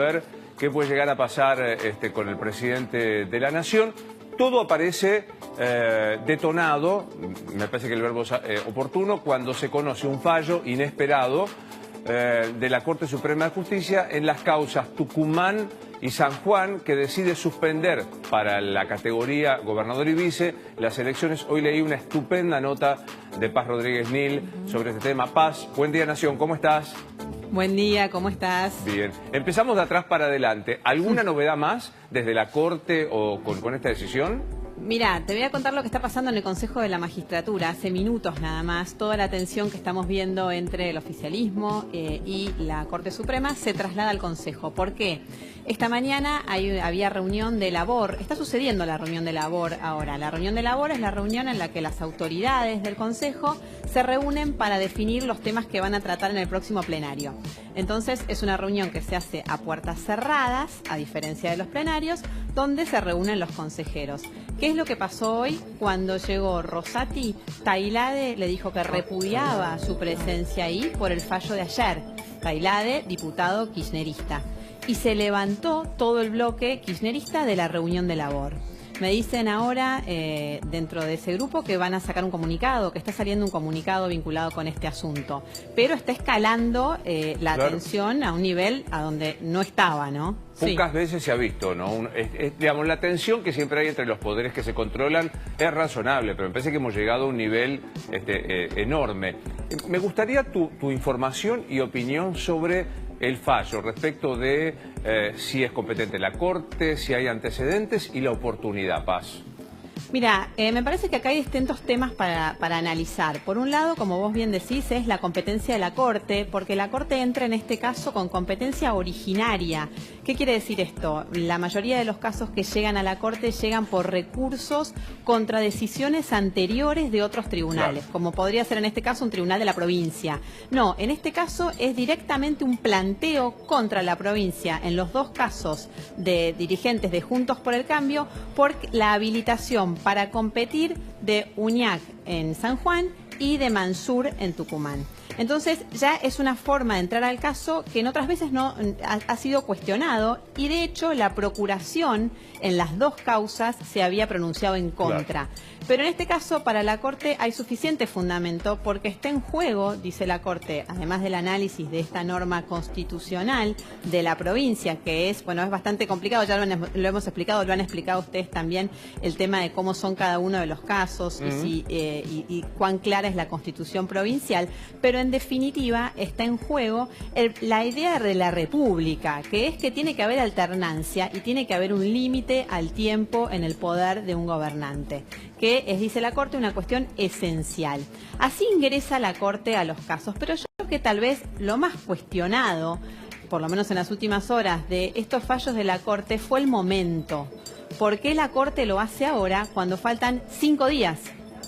Ver qué puede llegar a pasar con el presidente de la Nación. Todo aparece detonado, me parece que el verbo es oportuno, cuando se conoce un fallo inesperado de la Corte Suprema de Justicia en las causas Tucumán y San Juan, que decide suspender para la categoría gobernador y vice las elecciones. Hoy leí una estupenda nota de Paz Rodríguez Nil sobre este tema. Paz, buen día Nación, ¿cómo estás? Buen día, ¿cómo estás? Bien. Empezamos de atrás para adelante. ¿Alguna novedad más desde la Corte o con esta decisión? Mira, te voy a contar lo que está pasando en el Consejo de la Magistratura. Hace minutos nada más, toda la tensión que estamos viendo entre el oficialismo y la Corte Suprema se traslada al Consejo. ¿Por qué? Esta mañana había reunión de labor. Está sucediendo la reunión de labor ahora. La reunión de labor es la reunión en la que las autoridades del Consejo se reúnen para definir los temas que van a tratar en el próximo plenario. Entonces, es una reunión que se hace a puertas cerradas, a diferencia de los plenarios, donde se reúnen los consejeros. ¿Qué es lo que pasó hoy? Cuando llegó Rosati, Tailade le dijo que repudiaba su presencia ahí por el fallo de ayer. Tailade, diputado kirchnerista. Y se levantó todo el bloque kirchnerista de la reunión de labor. Me dicen ahora, dentro de ese grupo, que van a sacar un comunicado, que está saliendo un comunicado vinculado con este asunto. Pero está escalando la tensión a un nivel a donde no estaba, ¿no? Pocas veces se ha visto, ¿no? Digamos, la tensión que siempre hay entre los poderes que se controlan es razonable, pero me parece que hemos llegado a un nivel enorme. Me gustaría tu información y opinión sobre el fallo respecto de si es competente la Corte, si hay antecedentes y la oportunidad, Paz. Mira, me parece que acá hay distintos temas para analizar. Por un lado, como vos bien decís, es la competencia de la Corte, porque la Corte entra en este caso con competencia originaria. ¿Qué quiere decir esto? La mayoría de los casos que llegan a la Corte llegan por recursos contra decisiones anteriores de otros tribunales, como podría ser en este caso un tribunal de la provincia. No, en este caso es directamente un planteo contra la provincia, en los dos casos de dirigentes de Juntos por el Cambio, por la habilitación para competir de Uñac en San Juan y de Mansur en Tucumán. Entonces ya es una forma de entrar al caso que en otras veces no ha sido cuestionado y de hecho la Procuración en las dos causas se había pronunciado en contra. Pero en este caso para la Corte hay suficiente fundamento porque está en juego, dice la Corte, además del análisis de esta norma constitucional de la provincia, que es, bueno, es bastante complicado, ya lo hemos explicado, lo han explicado ustedes también, el tema de cómo son cada uno de los casos y cuán clara es la Constitución provincial, pero en definitiva está en juego la idea de la República, que es que tiene que haber alternancia y tiene que haber un límite al tiempo en el poder de un gobernante, que es, dice la Corte, una cuestión esencial. Así ingresa la Corte a los casos, pero yo creo que tal vez lo más cuestionado, por lo menos en las últimas horas, de estos fallos de la Corte fue el momento. ¿Por qué la Corte lo hace ahora cuando faltan 5 días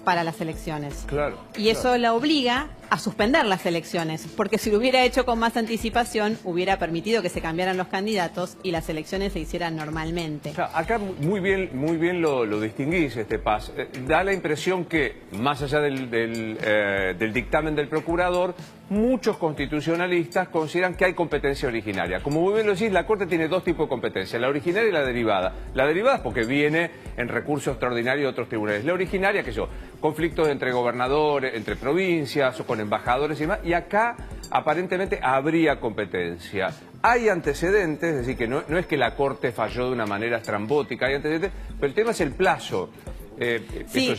para las elecciones? Claro. Y eso la obliga a suspender las elecciones, porque si lo hubiera hecho con más anticipación, hubiera permitido que se cambiaran los candidatos y las elecciones se hicieran normalmente. O sea, acá muy bien lo distinguís, Paz. Da la impresión que, más allá del dictamen del procurador, muchos constitucionalistas consideran que hay competencia originaria. Como muy bien lo decís, la Corte tiene dos tipos de competencia, la originaria y la derivada. La derivada es porque viene en recurso extraordinario de otros tribunales. La originaria, conflictos entre gobernadores, entre provincias o con embajadores y demás, y acá aparentemente habría competencia. Hay antecedentes, es decir, que no es que la Corte falló de una manera estrambótica, hay antecedentes, pero el tema es el plazo. Sí,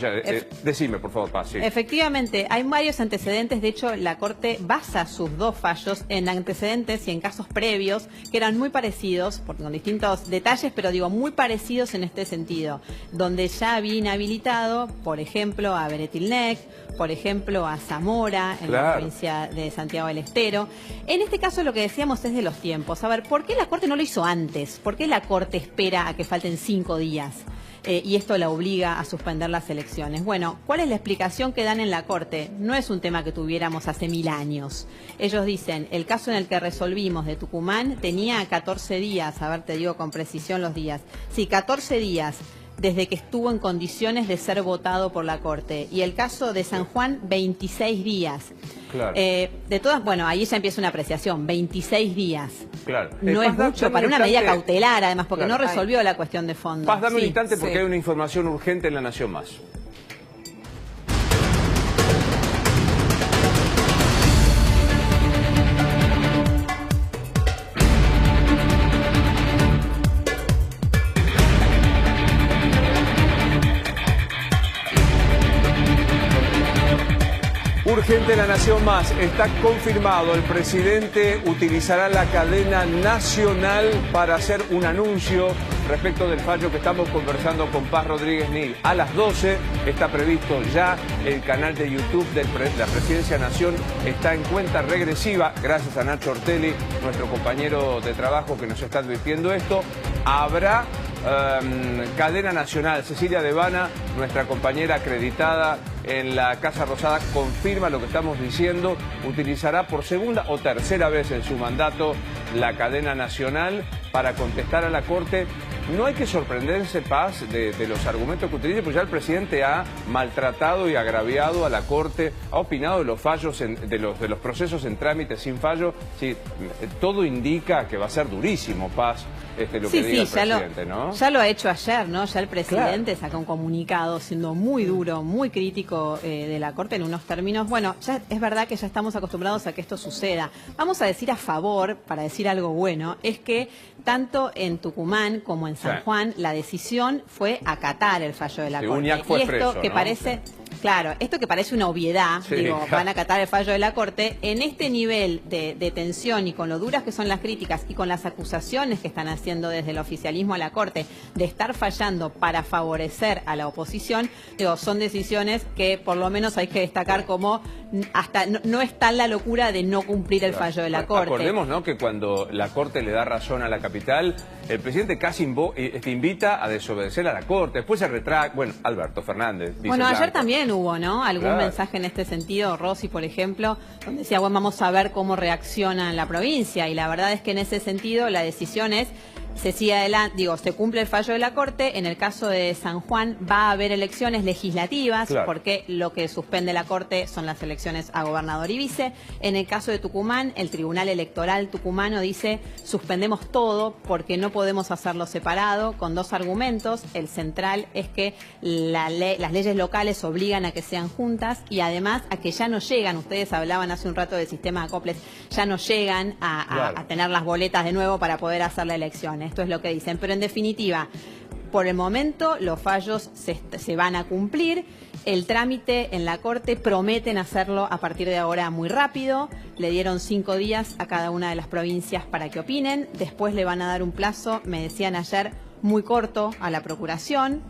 decime, por favor, Paz. Sí. Efectivamente, hay varios antecedentes. De hecho, la Corte basa sus dos fallos en antecedentes y en casos previos que eran muy parecidos, con distintos detalles, pero digo, muy parecidos en este sentido, donde ya había inhabilitado, por ejemplo, a Beretilnec, por ejemplo, a Zamora, en la provincia de Santiago del Estero. En este caso, lo que decíamos es de los tiempos. A ver, ¿por qué la Corte no lo hizo antes? ¿Por qué la Corte espera a que falten 5 días? Y esto la obliga a suspender las elecciones. Bueno, ¿cuál es la explicación que dan en la Corte? No es un tema que tuviéramos hace 1000 años. Ellos dicen, el caso en el que resolvimos de Tucumán tenía 14 días, a ver, te digo con precisión los días. Sí, 14 días desde que estuvo en condiciones de ser votado por la Corte. Y el caso de San Juan, 26 días. Claro. De todas, bueno, ahí ya empieza una apreciación, 26 días. Claro. No es mucho para una medida cautelar, además, porque Claro. no resolvió la cuestión de fondo. Paz, dame un Sí. instante porque hay una información urgente en La Nación Más. Urgente La Nación Más. Está confirmado. El presidente utilizará la cadena nacional para hacer un anuncio respecto del fallo que estamos conversando con Paz Rodríguez Nil. A las 12 está previsto ya el canal de YouTube de la Presidencia Nación. Está en cuenta regresiva, gracias a Nacho Ortelli, nuestro compañero de trabajo que nos está advirtiendo esto. Habrá cadena nacional. Cecilia Devana, nuestra compañera acreditada en la Casa Rosada, confirma lo que estamos diciendo. Utilizará por segunda o tercera vez en su mandato la cadena nacional para contestar a la Corte. No hay que sorprenderse, Paz, de los argumentos que utiliza, porque ya el presidente ha maltratado y agraviado a la Corte, ha opinado de los fallos, de los procesos en trámite sin fallo. Sí, todo indica que va a ser durísimo, Paz, lo que diga el presidente, ¿no? Ya lo ha hecho ayer, ¿no? Ya el presidente sacó un comunicado siendo muy duro, muy crítico de la Corte en unos términos. Bueno, ya es verdad que ya estamos acostumbrados a que esto suceda. Vamos a decir a favor, para decir algo bueno, es que tanto en Tucumán como en San Juan, la decisión fue acatar el fallo de la Corte. Uñac fue y esto preso, que ¿no? parece... Claro, esto que parece una obviedad, digo, van a acatar el fallo de la Corte, en este nivel de tensión y con lo duras que son las críticas y con las acusaciones que están haciendo desde el oficialismo a la Corte de estar fallando para favorecer a la oposición, digo, son decisiones que por lo menos hay que destacar como hasta no está la locura de no cumplir el fallo de la Corte. Acordemos, ¿no?, que cuando la Corte le da razón a la capital, el presidente casi invita a desobedecer a la Corte, después se retracta. Bueno, Alberto Fernández dice bueno, ayer blanco. también hubo, ¿no? Algún mensaje en este sentido, Rossi, por ejemplo, donde decía, bueno, vamos a ver cómo reacciona en la provincia. Y la verdad es que en ese sentido la decisión es, se sigue adelante, digo, se cumple el fallo de la Corte. En el caso de San Juan va a haber elecciones legislativas, porque lo que suspende la Corte son las elecciones a gobernador y vice. En el caso de Tucumán, el Tribunal Electoral tucumano dice, suspendemos todo porque no podemos hacerlo separado, con dos argumentos. El central es que las leyes locales obligan a que sean juntas y además a que ya no llegan, ustedes hablaban hace un rato del sistema de acoples, ya no llegan a tener las boletas de nuevo para poder hacer la elección. Esto es lo que dicen, pero en definitiva, por el momento los fallos se van a cumplir. El trámite en la Corte prometen hacerlo a partir de ahora muy rápido. Le dieron 5 días a cada una de las provincias para que opinen. Después le van a dar un plazo, me decían ayer, muy corto a la Procuración.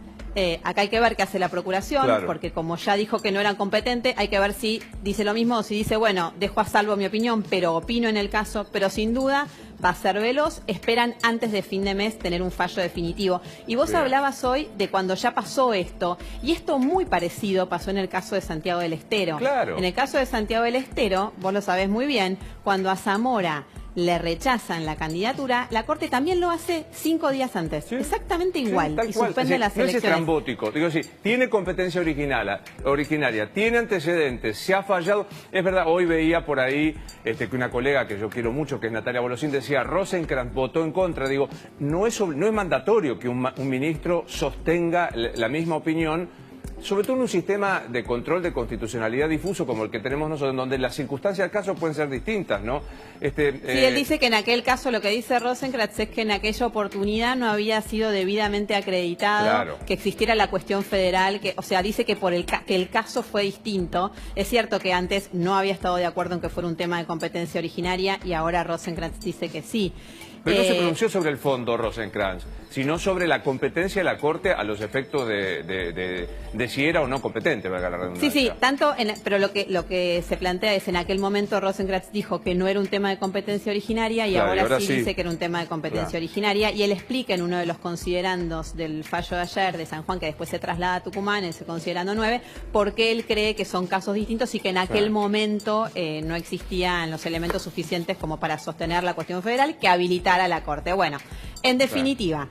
Acá hay que ver qué hace la Procuración, porque como ya dijo que no eran competentes, hay que ver si dice lo mismo o si dice, bueno, dejo a salvo mi opinión, pero opino en el caso, pero sin duda va a ser veloz. Esperan antes de fin de mes tener un fallo definitivo. Y vos hablabas hoy de cuando ya pasó esto, y esto muy parecido pasó en el caso de Santiago del Estero. En el caso de Santiago del Estero, vos lo sabés muy bien, cuando a Zamora le rechazan la candidatura, la Corte también lo hace 5 días antes, exactamente igual, y suspende las elecciones. No es estrambótico, digo, sí, tiene competencia originaria, tiene antecedentes, se ha fallado. Es verdad, hoy veía por ahí que una colega que yo quiero mucho, que es Natalia Bolosín, decía, Rosenkrantz votó en contra. Digo, no es mandatorio que un ministro sostenga la misma opinión, sobre todo en un sistema de control de constitucionalidad difuso como el que tenemos nosotros, en donde las circunstancias del caso pueden ser distintas, ¿no? Sí, él dice que en aquel caso, lo que dice Rosenkrantz es que en aquella oportunidad no había sido debidamente acreditado que existiera la cuestión federal, o sea, dice que que el caso fue distinto. Es cierto que antes no había estado de acuerdo en que fuera un tema de competencia originaria y ahora Rosenkrantz dice que sí. Pero no se pronunció sobre el fondo, Rosenkrantz, sino sobre la competencia de la Corte a los efectos de si era o no competente, valga la redundancia. Sí, pero lo que se plantea es, en aquel momento Rosenkrantz dijo que no era un tema de competencia originaria y ahora sí dice que era un tema de competencia originaria, y él explica en uno de los considerandos del fallo de ayer de San Juan, que después se traslada a Tucumán, en ese considerando 9, porque él cree que son casos distintos y que en aquel momento no existían los elementos suficientes como para sostener la cuestión federal que habilitara a la Corte. Bueno, en definitiva,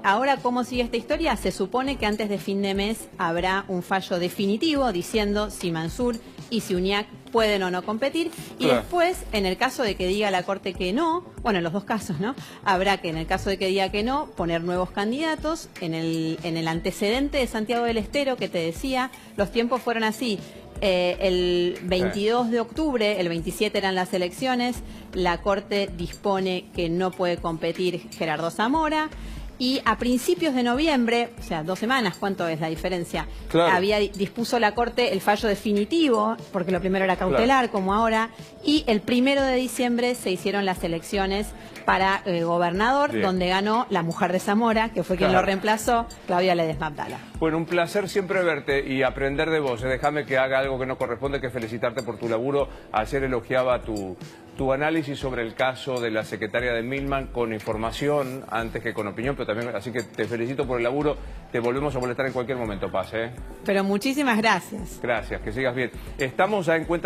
Ahora, ¿cómo sigue esta historia? Se supone que antes de fin de mes habrá un fallo definitivo diciendo si Mansur y si Uñac pueden o no competir. Y Claro. después, en el caso de que diga la Corte que no, bueno, en los dos casos, ¿no? Habrá que, en el caso de que diga que no, poner nuevos candidatos. En el antecedente de Santiago del Estero, que te decía, los tiempos fueron así. El 22 de octubre, el 27 eran las elecciones, la Corte dispone que no puede competir Gerardo Zamora. Y a principios de noviembre, o sea, 2 semanas, ¿cuánto es la diferencia? Claro. Dispuso la Corte el fallo definitivo, porque lo primero era cautelar, como ahora, y el 1 de diciembre se hicieron las elecciones para gobernador, Bien. donde ganó la mujer de Zamora, que fue quien Claro. lo reemplazó, Claudia Ledesma Abdala. Bueno, un placer siempre verte y aprender de vos. Déjame que haga algo que no corresponde, que felicitarte por tu laburo. Ayer elogiaba tu análisis sobre el caso de la secretaria de Milman con información antes que con opinión, pero también, así que te felicito por el laburo. Te volvemos a molestar en cualquier momento, Paz, ¿eh? Pero muchísimas gracias. Gracias, que sigas bien. Estamos ya en cuenta.